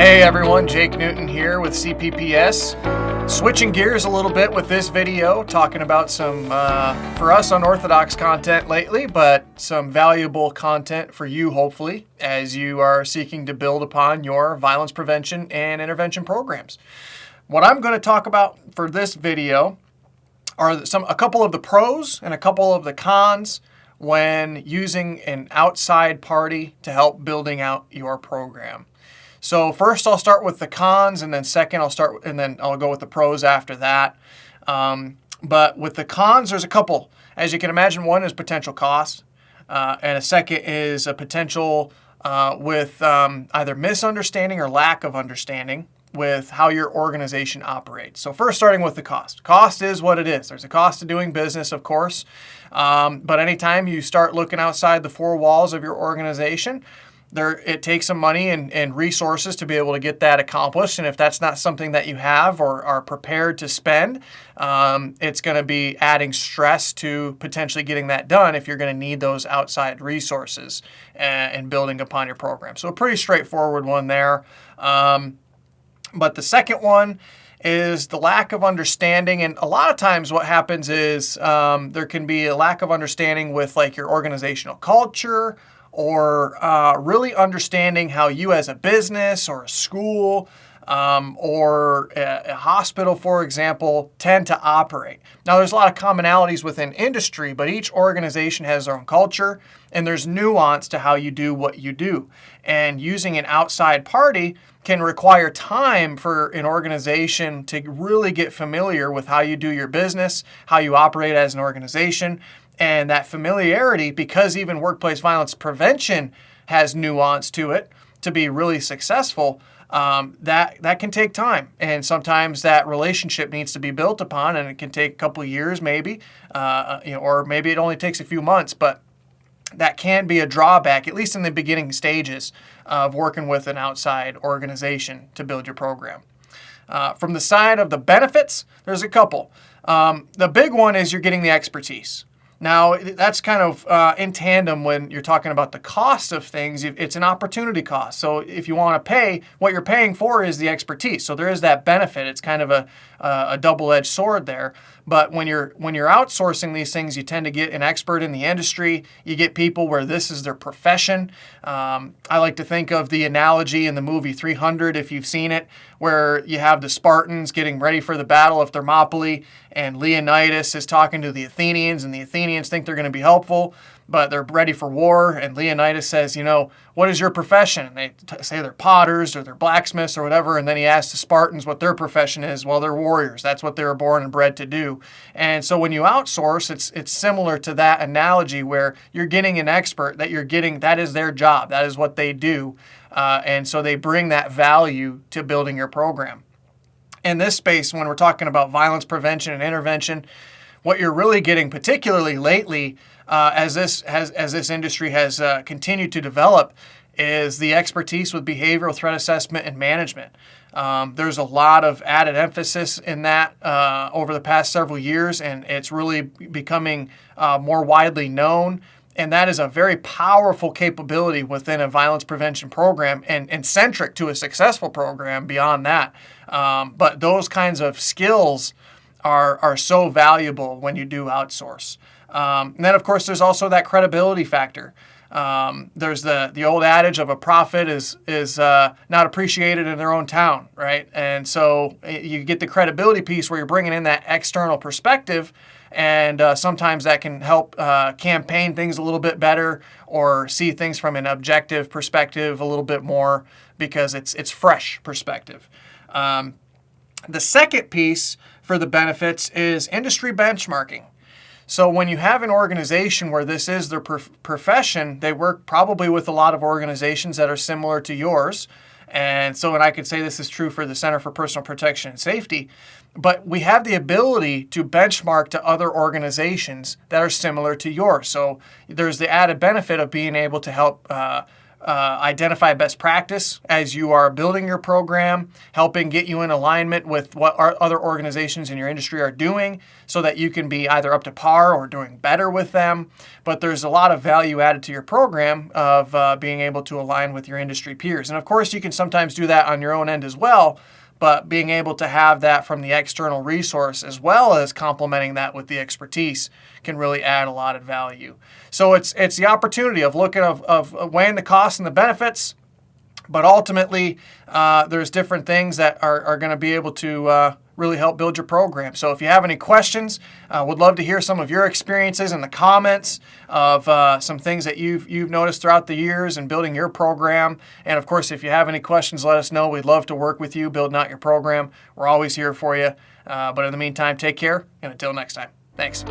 Hey everyone, Jake Newton here with CPPS. Switching gears a little bit with this video, talking about some, for us, unorthodox content lately, but some valuable content for you, hopefully, as you are seeking to build upon your violence prevention and intervention programs. What I'm going to talk about for this video are a couple of the pros and a couple of the cons when using an outside party to help building out your program. So first I'll start with the cons, and then second I'll go with the pros after that. But with the cons, there's a couple. As you can imagine, one is potential cost, and a second is a potential with either misunderstanding or lack of understanding with how your organization operates. So first, starting with the cost. Cost is what it is. There's a cost to doing business, of course, but anytime you start looking outside the four walls of your organization, it takes some money and resources to be able to get that accomplished. And if that's not something that you have or are prepared to spend, it's going to be adding stress to potentially getting that done if you're going to need those outside resources and building upon your program. So a pretty straightforward one there. But the second one is the lack of understanding. And a lot of times what happens is there can be a lack of understanding with like your organizational culture, or really understanding how you as a business or a school or a hospital, for example, tend to operate. Now, there's a lot of commonalities within industry, but each organization has their own culture, and there's nuance to how you do what you do. And using an outside party can require time for an organization to really get familiar with how you do your business, how you operate as an organization. And that familiarity, because even workplace violence prevention has nuance to it to be really successful, that can take time. And sometimes that relationship needs to be built upon, and it can take a couple of years maybe, or maybe it only takes a few months, but that can be a drawback, at least in the beginning stages of working with an outside organization to build your program. From the side of the benefits, there's a couple. The big one is you're getting the expertise. Now, that's kind of in tandem when you're talking about the cost of things. It's an opportunity cost. So if you want to pay, what you're paying for is the expertise. So there is that benefit. It's kind of a double-edged sword there. But when you're outsourcing these things, you tend to get an expert in the industry. You get people where this is their profession. I like to think of the analogy in the movie 300, if you've seen it, where you have the Spartans getting ready for the Battle of Thermopylae, and Leonidas is talking to the Athenians, and the Athenians think they're going to be helpful, but they're ready for war. And Leonidas says, what is your profession? And they say they're potters or they're blacksmiths or whatever. And then he asks the Spartans what their profession is. Well, they're warriors. That's what they were born and bred to do. And so when you outsource, it's similar to that analogy where you're getting an expert that is their job. That is what they do. And so they bring that value to building your program. In this space, when we're talking about violence prevention and intervention, what you're really getting, particularly lately, as this industry has continued to develop, is the expertise with behavioral threat assessment and management. There's a lot of added emphasis in that over the past several years, and it's really becoming more widely known. And that is a very powerful capability within a violence prevention program and centric to a successful program beyond that. But those kinds of skills are so valuable when you do outsource. And then, of course, there's also that credibility factor. There's the old adage of a prophet is not appreciated in their own town, right? And so you get the credibility piece where you're bringing in that external perspective, and sometimes that can help campaign things a little bit better or see things from an objective perspective a little bit more because it's fresh perspective. The second piece for the benefits is industry benchmarking. So when you have an organization where this is their profession, they work probably with a lot of organizations that are similar to yours. And I could say this is true for the Center for Personal Protection and Safety, but we have the ability to benchmark to other organizations that are similar to yours. So there's the added benefit of being able to help identify best practice as you are building your program, helping get you in alignment with what our other organizations in your industry are doing so that you can be either up to par or doing better with them. But there's a lot of value added to your program of being able to align with your industry peers. And of course, you can sometimes do that on your own end as well, but being able to have that from the external resource as well as complementing that with the expertise can really add a lot of value. So it's the opportunity of looking of weighing the costs and the benefits, but ultimately there's different things that are going to be able to really help build your program. So if you have any questions, would love to hear some of your experiences in the comments of some things that you've noticed throughout the years in building your program. And of course, if you have any questions, let us know. We'd love to work with you building out your program. We're always here for you. But in the meantime, take care, and until next time, thanks.